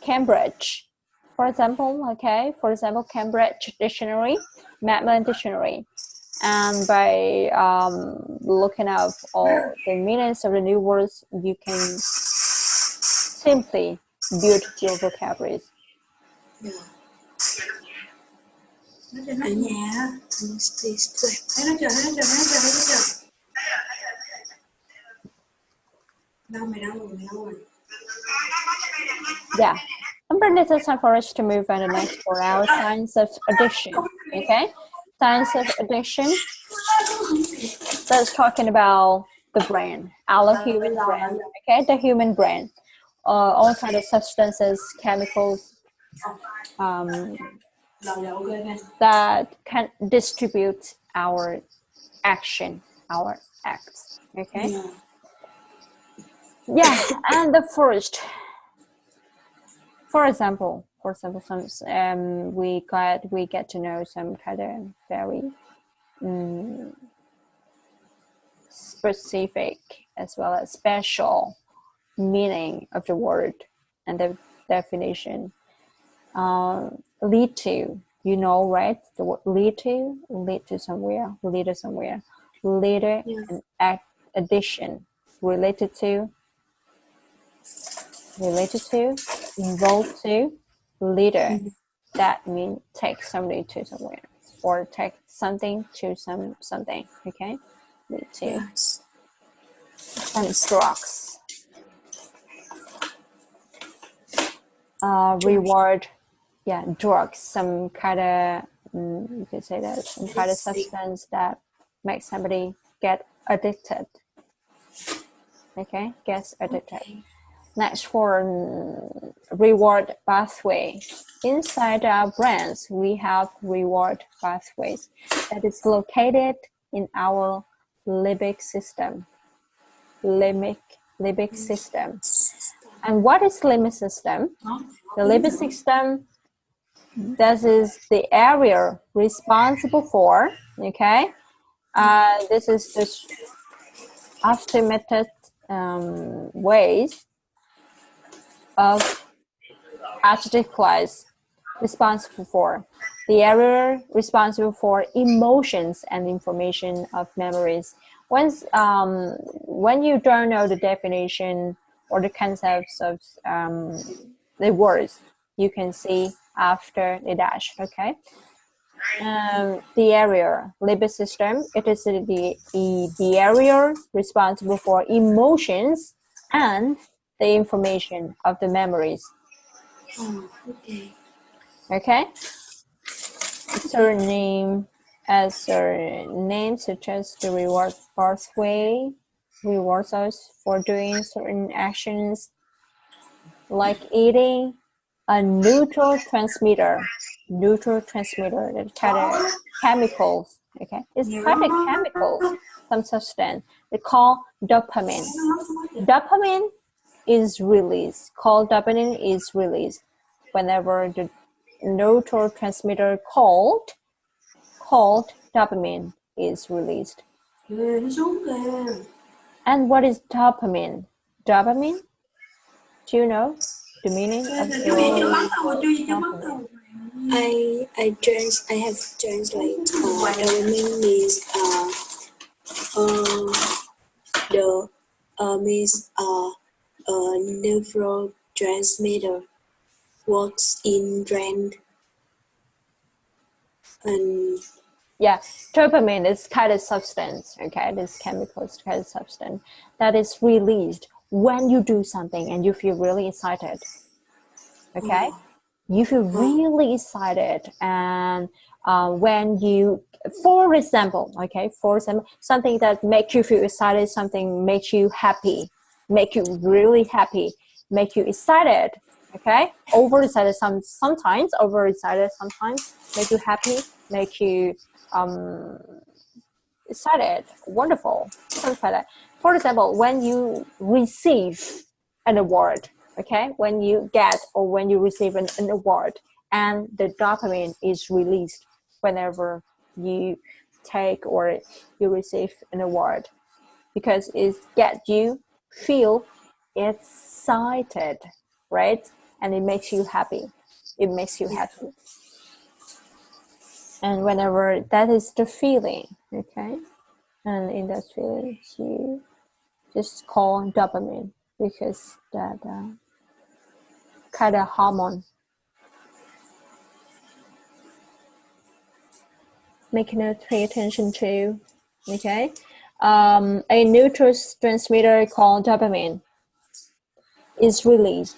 Cambridge, for example, okay? For example, Cambridge Dictionary, Macmillan Dictionary. And by looking up all the meanings of the new words, you can simply build your vocabulary. Ở nhà thấy nó chờ đâu mày đâu rồi Yeah. It's time for us to move on to the next for our science of addiction. Okay, science of addiction. That's talking about the brain, our human brain. Okay, the human brain. All kinds of substances, chemicals that can distribute our action, our acts. Okay. Yeah, and the first. For example, some we get to know some kind of very specific as well as special meaning of the word and the definition. Lead to, you know, right? The word lead to somewhere, later, an act, addition, related to, involved to, leader. That means take somebody to somewhere or take something to something. Okay, lead to. Some drugs. Reward. Yeah, drugs. Some kind of you could say that some kind of substance that makes somebody get addicted. Okay, gets addicted. Next, for reward pathway. Inside our brains, we have reward pathways that is located in our limbic system. Limbic system. And what is limbic system? The limbic system, this is the area responsible for, okay? This is the estimated ways of adjective clause responsible for the area responsible for emotions and information of memories. Once when you don't know the definition or the concepts of the words, you can see after the dash. Okay, the area limbic system, it is the area responsible for emotions and the information of the memories. Okay. Surname such as the reward pathway rewards us for doing certain actions like eating. A neurotransmitter that kind of chemicals. Okay, it's kind of chemicals, some substance they call dopamine. Dopamine is released whenever the neurotransmitter called dopamine is released. And what is dopamine? Dopamine? Do you know the meaning of dopamine? I have translated. Dopamine means neurotransmitter works in brain. And yeah, dopamine is kind of substance. Okay, this chemical is kind of substance that is released when you do something and you feel really excited. Okay, you feel really excited, and when you, for example, something that makes you feel excited, something makes you happy, make you really happy, make you excited. Okay, overexcited sometimes, make you happy, make you excited, wonderful, something like that. For example, when you receive an award, okay, when you get or when you receive an award, and the dopamine is released whenever you take or you receive an award, because it gets you feel excited, right? and it makes you happy. It makes you happy. And whenever that is the feeling, okay, and in that feeling, you just call dopamine, because that kind of hormone making it pay attention to, okay, a neurotransmitter called dopamine is released,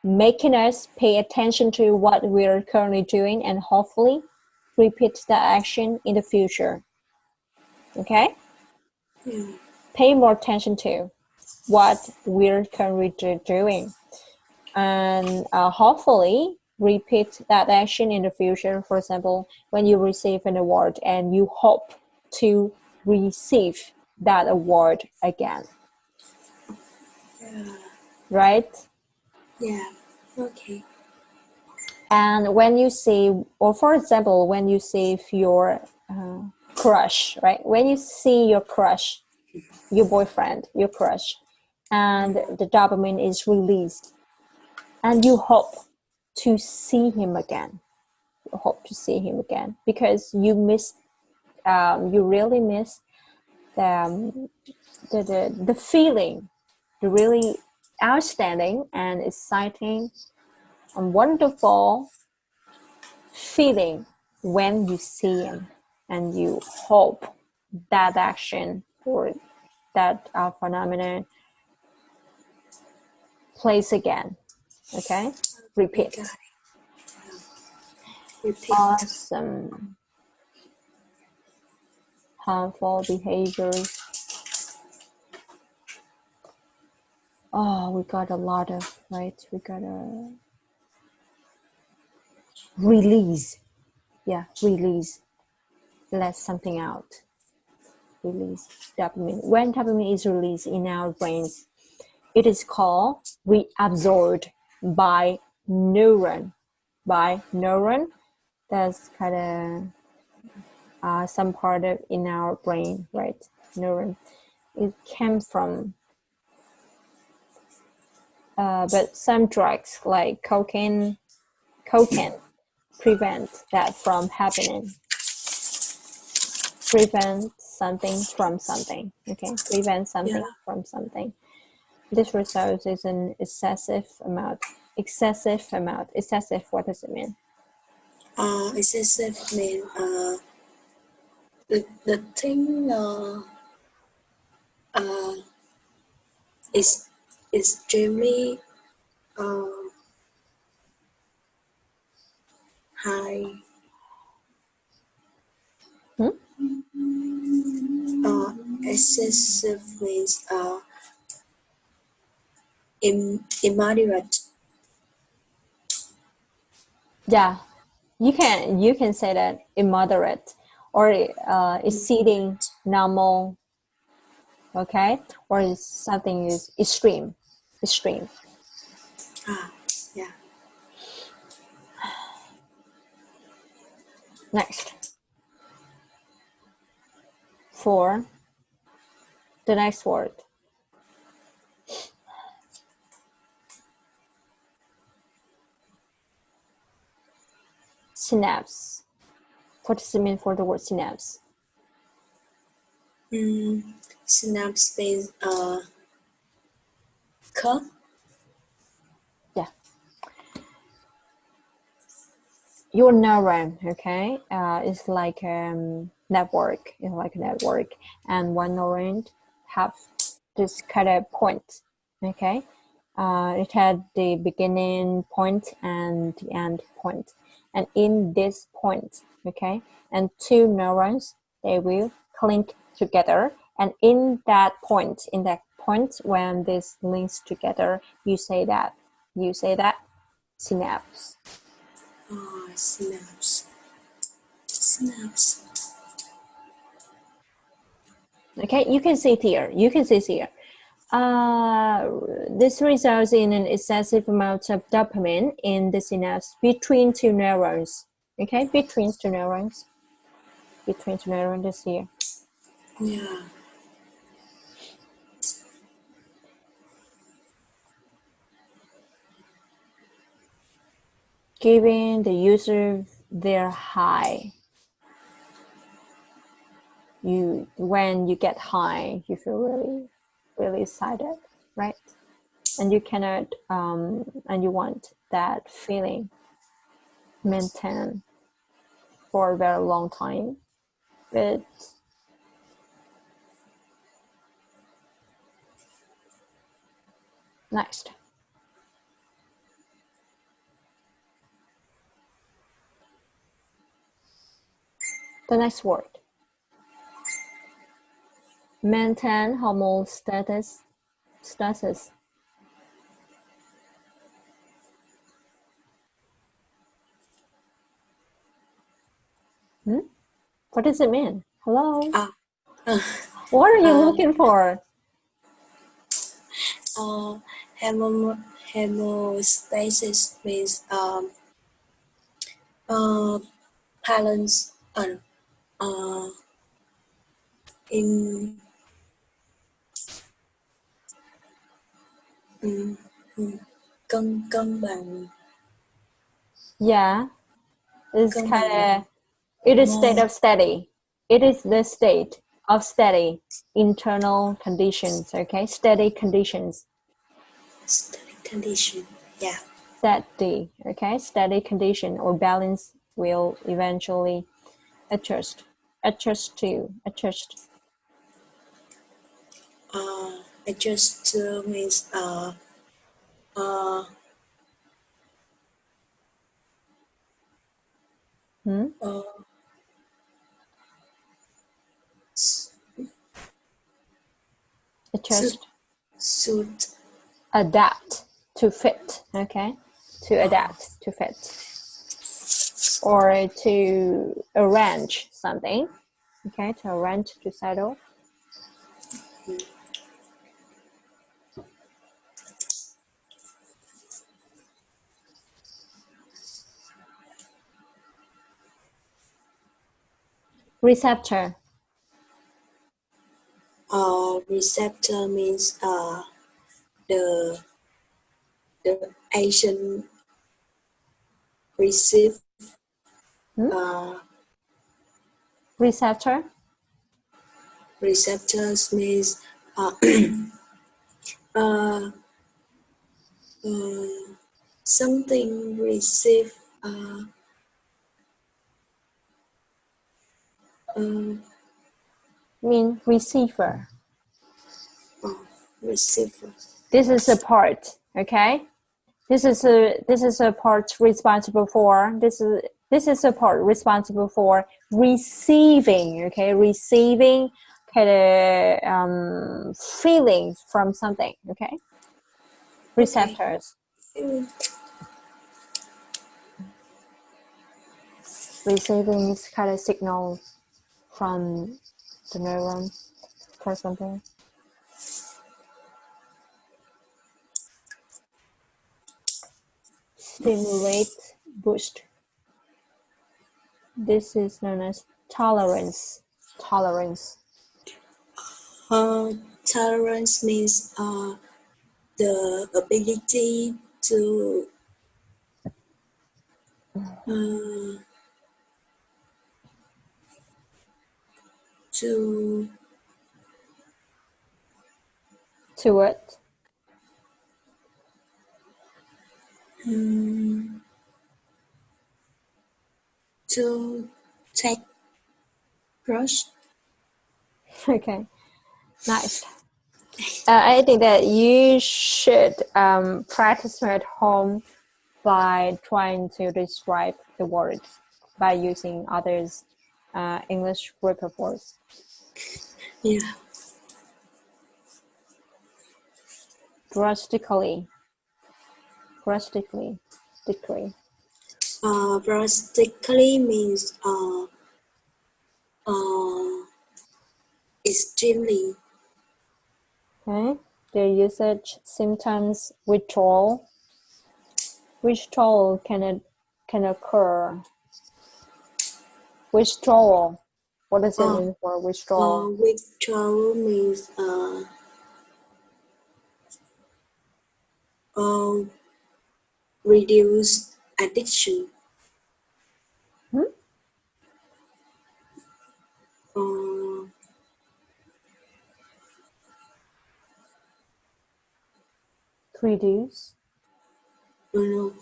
making us pay attention to what we're currently doing and hopefully repeat that action in the future. Okay? Pay more attention to what we're currently doing, and hopefully repeat that action in the future. For example, when you receive an award and you hope to receive that award again. Right? Yeah. Okay. And when you see, or for example, when you see your crush, right? When you see your crush, your boyfriend, your crush, and the dopamine is released, and you hope to see him again. You hope to see him again because you miss, you really miss the feeling, the really outstanding and exciting and wonderful feeling when you see him, and you hope that action or that phenomenon plays again. Okay, repeat. Got it. Repeat. Awesome. Harmful behaviors. Oh, we got a lot of, right? We got a release. Yeah, release. Let something out. Release dopamine. When dopamine is released in our brains, it is called reabsorbed by neuron. By neuron, that's kind of some part of in our brain, right? Neuron. It came from, but some drugs like cocaine prevent that from happening. Prevent something from something. Okay, prevent something from something. This results is an excessive amount. Excessive amount. Excessive. What does it mean? Excessive mean the thing is extremely high. Excessive means immoderate. Yeah, you can say that immoderate or exceeding normal. Okay, or something is extreme. Yeah. Next, for the next word. Synapse. What does it mean for the word synapse? Synapse means curve. Yeah. Your neuron, okay, is like network. It's like a network, and one neuron have this kind of point. Okay, it had the beginning point and the end point, and in this point, okay, and two neurons, they will link together, and in that point, when this links together, you say that synapse. Synapse. Okay, you can see it here. This results in an excessive amount of dopamine in the synapse between two neurons. Okay, between two neurons is here. Yeah. giving the user their high. When you get high, you feel really, really excited, right? And you cannot, and you want that feeling maintained for a very long time. But next. The next word. Maintain homeostasis. What does it mean? Hello? What are you looking for? Hemostasis means balance in cân bằng. Yeah, it's Cân kind bằng. of, it is state of steady. It is the state of steady internal conditions, okay? Steady conditions. Steady condition, yeah. Steady, okay? Steady condition or balance will eventually adjust. Adjust. Adjust means Adjust. Should Adapt to fit, okay? To adapt to fit. Or to arrange something, okay? To arrange, to settle. Receptor. Receptor means the agent receive Receptor. Receptors means something receive Mean receiver. Receiver. This is a part, okay? This is a part responsible for this is a part responsible for receiving, okay? Receiving kind of feelings from something, okay? Receptors. Okay. Receiving is kind of signal from the neuron for something. Stimulate, boost. This is known as tolerance. Tolerance. Tolerance means the ability to what? To take brush. Okay, nice. I think that you should practice at home by trying to describe the word by using others' English group of words. Yeah. Drastically. Drastically means extremely. Okay. The usage symptoms withdrawal. Withdrawal can occur. Withdrawal. What does it mean for withdrawal? Withdrawal means reduce addiction. Hmm? Three Ds. No.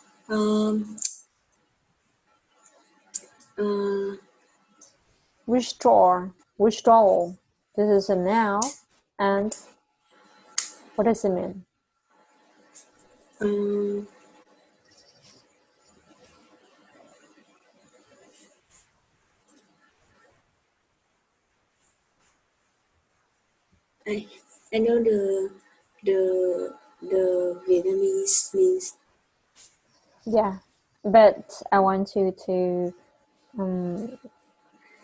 Withdrawal. This is a noun, and what does it mean? I know the Vietnamese means. Yeah, but I want you to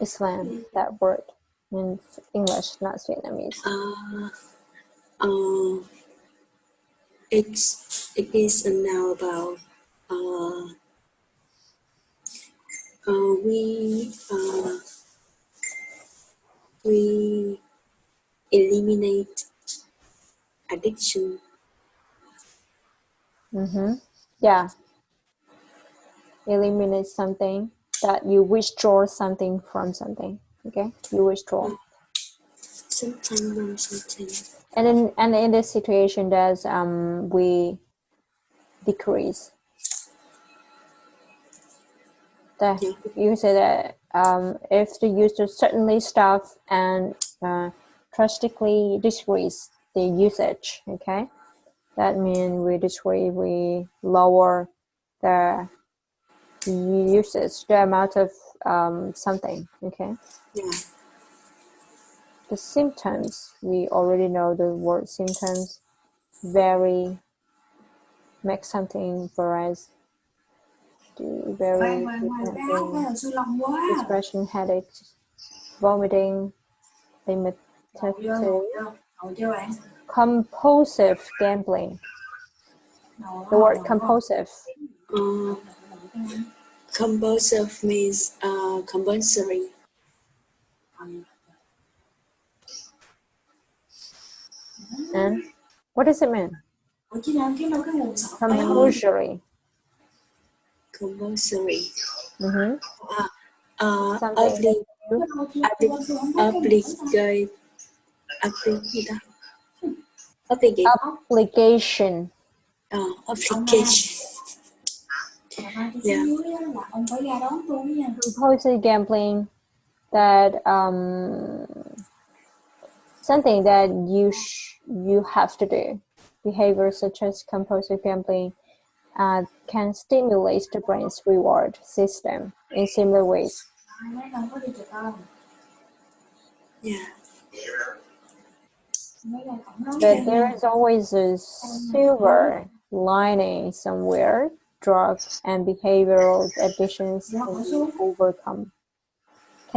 explain that word in English, not Vietnamese. It is a noun about we eliminate addiction. Yeah. Eliminate something, that you withdraw something from something. Okay, you withdraw. Something from something. And in this situation, does we decrease? That you say that if the user certainly stop and drastically decrease the usage, okay, that means we lower the usage, the amount of something, okay. Yeah. The symptoms, we already know the word symptoms, vary, make something whereas very depression, headache, vomiting, limitative, compulsive gambling. The word compulsive. Compulsive means compulsory. And what does it mean? Compulsory. Compulsory. Obligation. Application. Yeah. Compulsive gambling, that something that you have to do. Behaviors such as compulsive gambling can stimulate the brain's reward system in similar ways. Yeah. But there is always a silver lining somewhere. Drug and behavioral addictions can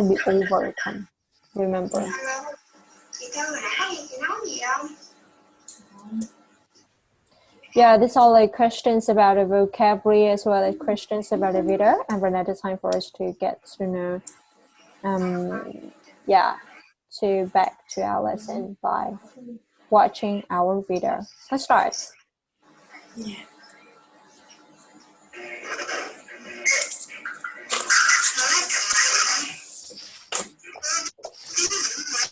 be overcome. Remember. Yeah, these are like questions about the vocabulary as well as questions about the video. And right now it's time for us to get to know, back to our lesson by watching our video. Let's start. Yeah.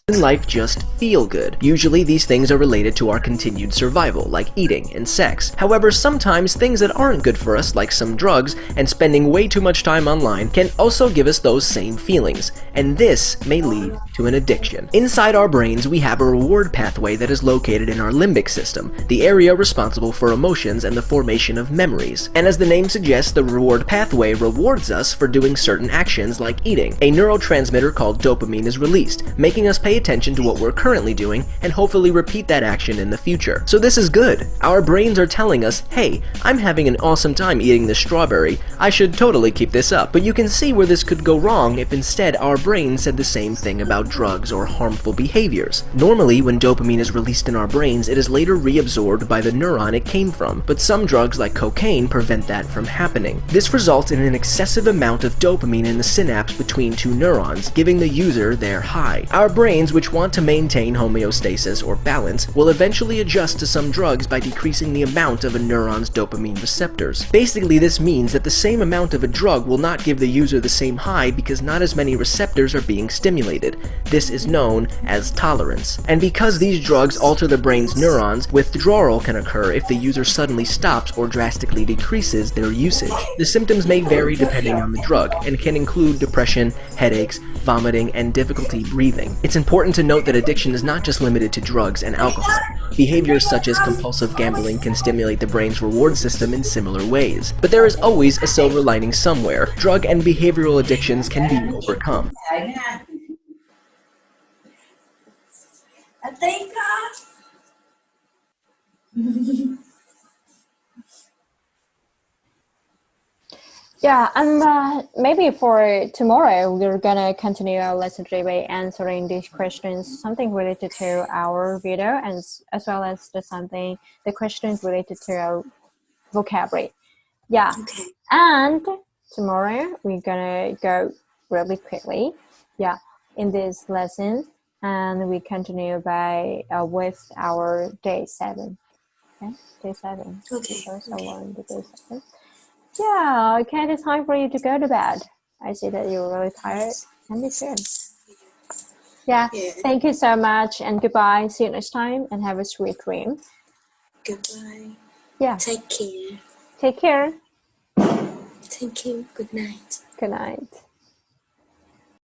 In life just feel good. Usually these things are related to our continued survival, like eating and sex. However, sometimes things that aren't good for us, like some drugs and spending way too much time online, can also give us those same feelings, and this may lead to an addiction. Inside our brains, we have a reward pathway that is located in our limbic system, the area responsible for emotions and the formation of memories. And as the name suggests, the reward pathway rewards us for doing certain actions like eating. A neurotransmitter called dopamine is released, making us pay attention to what we're currently doing and hopefully repeat that action in the future. So this is good. Our brains are telling us, hey, I'm having an awesome time eating this strawberry. I should totally keep this up. But you can see where this could go wrong if instead our brain said the same thing about drugs or harmful behaviors. Normally, when dopamine is released in our brains, it is later reabsorbed by the neuron it came from. But some drugs like cocaine prevent that from happening. This results in an excessive amount of dopamine in the synapse between two neurons, giving the user their high. Our brains which want to maintain homeostasis or balance will eventually adjust to some drugs by decreasing the amount of a neuron's dopamine receptors. Basically, this means that the same amount of a drug will not give the user the same high because not as many receptors are being stimulated. This is known as tolerance. And because these drugs alter the brain's neurons, withdrawal can occur if the user suddenly stops or drastically decreases their usage. The symptoms may vary depending on the drug and can include depression, headaches, vomiting, and difficulty breathing. It's important to note that addiction is not just limited to drugs and alcohol. Behaviors such as compulsive gambling can stimulate the brain's reward system in similar ways. But there is always a silver lining somewhere. Drug and behavioral addictions can be overcome. Yeah, and maybe for tomorrow, we're gonna continue our lesson today by answering these questions, something related to our video, and as well as the questions related to our vocabulary. Yeah, Okay. and tomorrow we're gonna go really quickly. Yeah, in this lesson, and we continue by with our day 7. Okay, day 7. Okay. First, I Okay. want the day 7. Yeah, okay, it's time for you to go to bed. I see that you're really tired. And me too. Yeah, Yeah. thank you so much and goodbye. See you next time and have a sweet dream. Goodbye. Yeah, Take care. take care. Thank you. Good night. Good night.